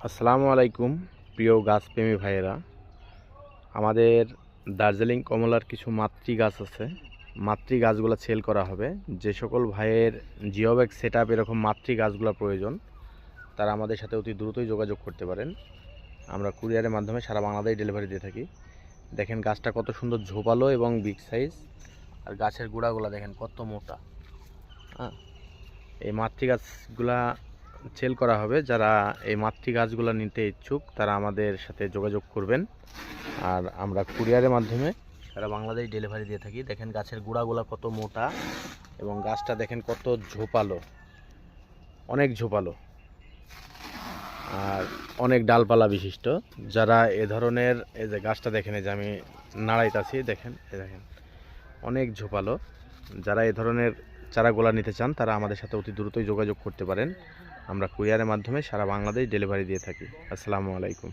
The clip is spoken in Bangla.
আসসালামু আলাইকুম প্রিয় গাছপ্রেমী ভাইয়েরা। আমাদের দার্জিলিং কমলার কিছু মাতৃ গাছ আছে। মাতৃ গাছগুলো সেল করা হবে। যে সকল ভাইয়ের জিও ব্যাগ সেট আপ এরকম মাতৃ গাছগুলো প্রয়োজন, তারা আমাদের সাথে অতি দ্রুতই যোগাযোগ করতে পারেন। আমরা কুরিয়ারের মাধ্যমে সারা বাংলাদেশ ডেলিভারি দিয়ে থাকি। দেখেন গাছটা কত সুন্দর ঝোপালো এবং বিগ সাইজ, আর গাছের গোড়াগুলো দেখেন কত মোটা। হ্যাঁ, এই মাতৃ গাছগুলা সেল করা হবে। যারা এই মাতৃ গাছগুলো নিতে ইচ্ছুক তারা আমাদের সাথে যোগাযোগ করবেন, আর আমরা কুরিয়ারের মাধ্যমে সারা বাংলাদেশ ডেলিভারি দিয়ে থাকি। দেখেন গাছের গোড়াগুলো কত মোটা এবং গাছটা দেখেন কত ঝোপালো, অনেক ঝোপালো আর অনেক ডালপালা বিশিষ্ট। যারা এ ধরনের, এই যে গাছটা দেখেন, এই যে আমি নাড়াইতাছি, দেখেন দেখেন অনেক ঝোপালো। যারা এ ধরনের চারাগুলা নিতে চান তারা আমাদের সাথে অতি দ্রুতই যোগাযোগ করতে পারেন। আমরা কুরিয়ারের মাধ্যমে সারা বাংলাদেশ ডেলিভারি দিয়ে থাকি। আসসালামু আলাইকুম।